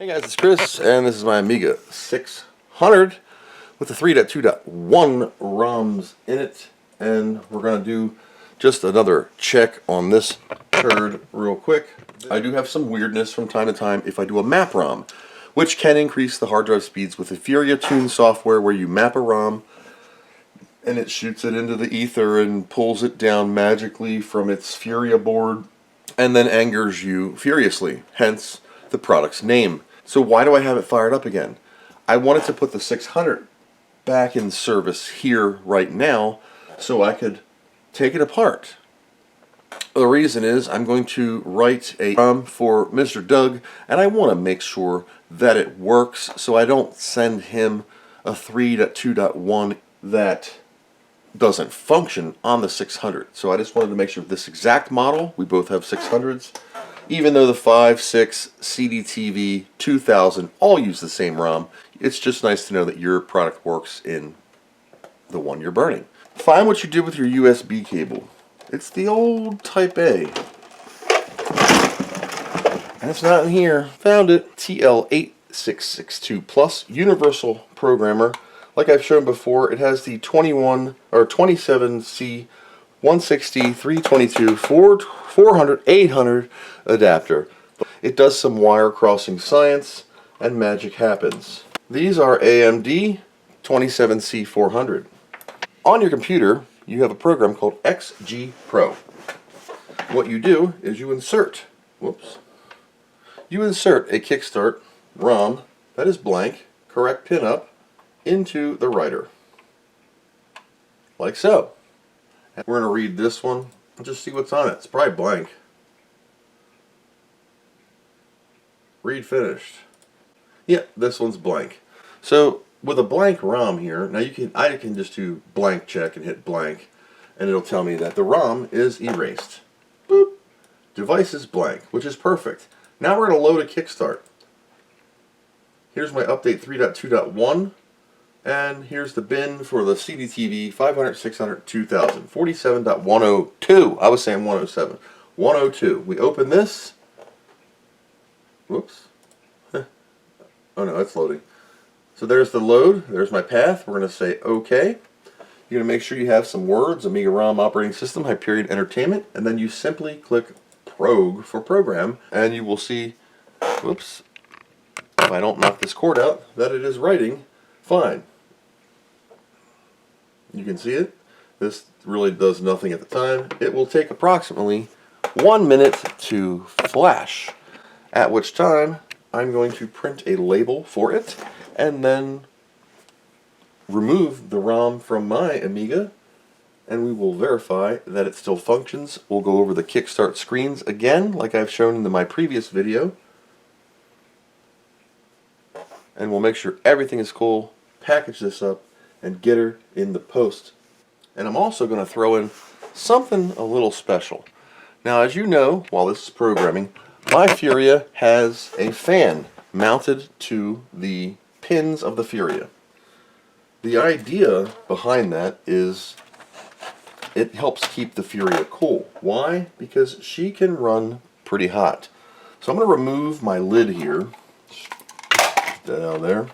Hey guys, it's Chris, and this is my Amiga 600 with the 3.2.1 ROMs in it, and we're going to do just another check on this turd real quick. I do have some weirdness from time to time if I do a map ROM, which can increase the hard drive speeds with the Furia Tune software, where you map a ROM and it shoots it into the ether and pulls it down magically from its Furia board and then angers you furiously, hence the product's name. So why do I have it fired up again? I wanted to put the 600 back in service here right now so I could take it apart. The reason is I'm going to write a ROM for Mr. Doug, and I want to make sure that it works so I don't send him a 3.2.1 that doesn't function on the 600. So I just wanted to make sure this exact model, we both have 600s, even though the 5, 6, CDTV, 2000 all use the same ROM, it's just nice to know that your product works in the one you're burning. Find what you did with your USB cable. It's the old Type A. And it's not in here. Found it. TL8662 Plus Universal Programmer. Like I've shown before, it has the 27C 160, 322, 400, 800 adapter. It does some wire crossing science, and magic happens. These are AMD 27C400. On your computer, you have a program called XG Pro. What you do is you insert a Kickstart ROM that is blank, correct pin up, into the writer. Like so. And we're going to read this one and just see what's on it. It's probably blank. Read finished. Yeah, this one's blank. So with a blank ROM here, now I can just do blank check and hit blank, and it'll tell me that the ROM is erased. Boop. Device is blank, which is perfect. Now we're going to load a Kickstart. Here's my update 3.2.1. And here's the bin for the CDTV 500, 600, 2000, 47.102. I was saying 107. 102. We open this. Whoops. Oh no, it's loading. So there's the load. There's my path. We're going to say OK. You're going to make sure you have some words, Amiga ROM operating system, Hyperion Entertainment, and then you simply click Prog for program, and you will see, whoops, if I don't knock this cord out, that it is writing fine. You can see it. This really does nothing at the time. It will take approximately 1 minute to flash, at which time I'm going to print a label for it and then remove the ROM from my Amiga, and we will verify that it still functions. We'll go over the Kickstart screens again like I've shown in my previous video, and we'll make sure everything is cool, package this up, and get her in the post. And I'm also going to throw in something a little special. Now, as you know, while this is programming, my Furia has a fan mounted to the pins of the Furia. The idea behind that is it helps keep the Furia cool. Why? Because she can run pretty hot. So I'm going to remove my lid here. Down there.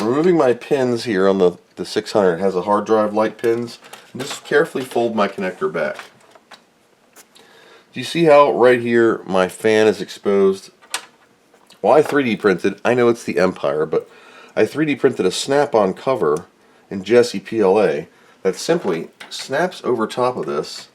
Removing my pins here on the 600. It has a hard drive light pins. And just carefully fold my connector back. Do you see how right here my fan is exposed? Well, I 3D printed, I know it's the Empire, but I 3D printed a snap-on cover in Jessie PLA that simply snaps over top of this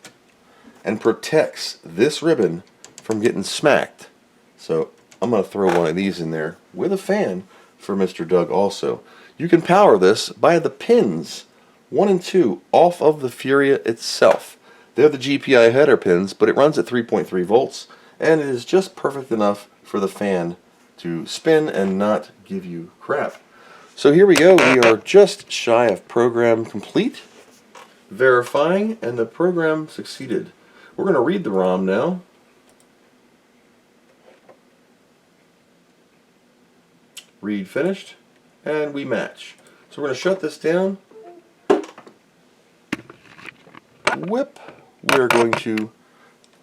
and protects this ribbon from getting smacked. So I'm going to throw one of these in there with a fan for Mr. Doug also. You can power this by the pins 1 and 2 off of the Furia itself. They're the GPI header pins, but it runs at 3.3 volts, and it is just perfect enough for the fan to spin and not give you crap. So here we go. We are just shy of program complete. Verifying, and the program succeeded. We're going to read the ROM now. Read finished, and we match. So we're going to shut this down. Whip. We're going to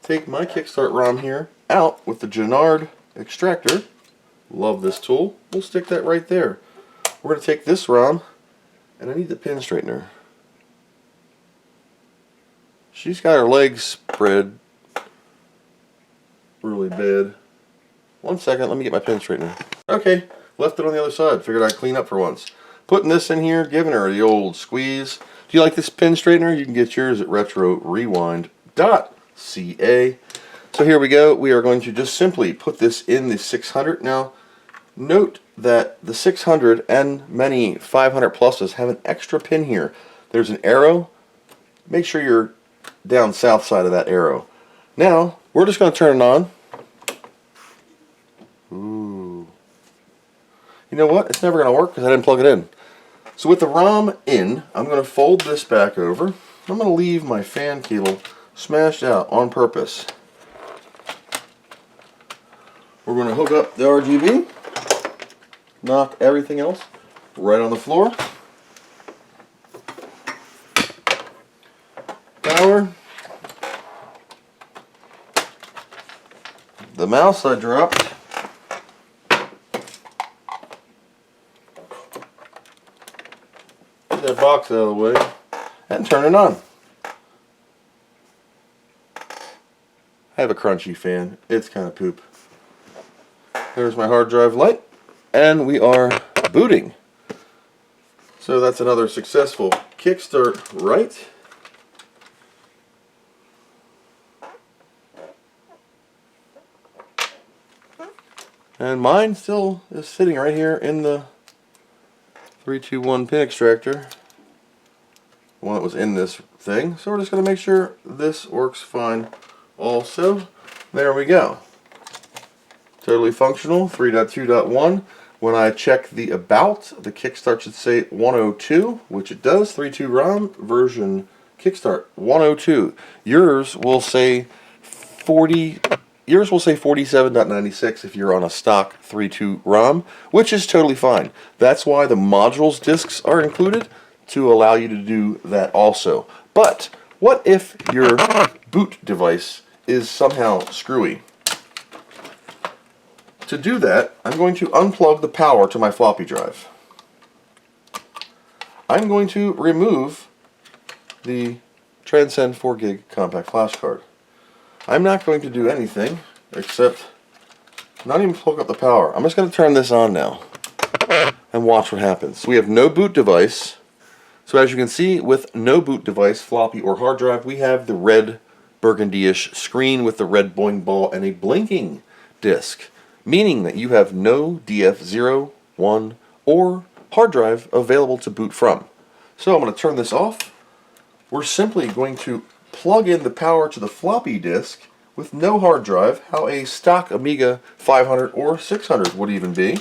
take my Kickstart ROM here out with the Gennard extractor, Love this tool. We'll stick that right there. We're going to take this ROM, and I need the pin straightener. She's got her legs spread really bad. 1 second, let me get my pin straightener. Okay, left it on the other side. Figured I'd clean up for once. Putting this in here, giving her the old squeeze. Do you like this pin straightener? You can get yours at retrorewind.ca. So here we go. We are going to just simply put this in the 600. Now, note that the 600 and many 500 pluses have an extra pin here. There's an arrow. Make sure you're down south side of that arrow. Now, we're just going to turn it on. Ooh. You know what? It's never going to work because I didn't plug it in. So with the ROM in, I'm going to fold this back over. I'm going to leave my fan cable smashed out on purpose. We're going to hook up the RGB, knock everything else right on the floor. Power. The mouse I dropped. Get that box out of the way and turn it on. I have a crunchy fan. It's kind of poop. There's my hard drive light, and we are booting. So that's another successful kickstart, right? And mine still is sitting right here in the 321 pin extractor, the one that was in this thing. So we're just going to make sure this works fine also. There we go. Totally functional, 3.2.1. When I check the about, the kickstart should say 102, which it does, 3.2 ROM version kickstart 102. Yours will say 47.96 if you're on a stock 3.2 ROM, which is totally fine. That's why the modules discs are included, to allow you to do that also. But what if your boot device is somehow screwy? To do that, I'm going to unplug the power to my floppy drive. I'm going to remove the Transcend 4 gig compact flash card. I'm not going to do anything except not even plug up the power. I'm just going to turn this on now and watch what happens. We have no boot device. So as you can see, with no boot device, floppy or hard drive, we have the red burgundy-ish screen with the red boing ball and a blinking disc, meaning that you have no DF0, 1, or hard drive available to boot from. So I'm going to turn this off. We're simply going to plug in the power to the floppy disk with no hard drive, how a stock Amiga 500 or 600 would even be.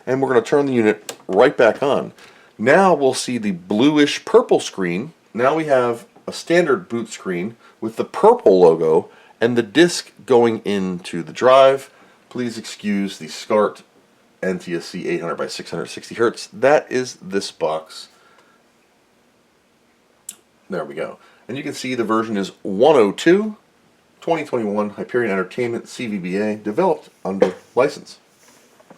And we're going to turn the unit right back on. Now we'll see the bluish purple screen. Now we have a standard boot screen with the purple logo and the disk going into the drive. Please excuse the SCART NTSC 800 by 660 Hertz. That is this box. There we go. And you can see the version is 102, 2021, Hyperion Entertainment, CVBA, developed under license.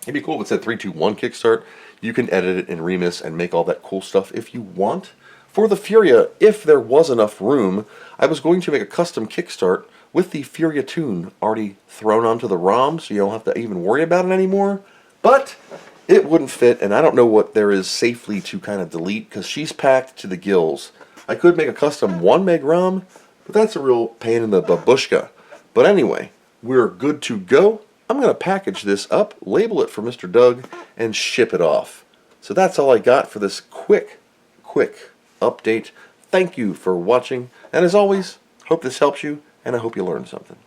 It'd be cool if it said 321 Kickstart. You can edit it in Remus and make all that cool stuff if you want. For the Furia, if there was enough room, I was going to make a custom Kickstart with the Furia tune already thrown onto the ROM, so you don't have to even worry about it anymore. But it wouldn't fit, and I don't know what there is safely to kind of delete, because she's packed to the gills. I could make a custom 1 meg ROM, but that's a real pain in the babushka. But anyway, we're good to go. I'm going to package this up, label it for Mr. Doug, and ship it off. So that's all I got for this quick update. Thank you for watching, and as always, hope this helps you, and I hope you learned something.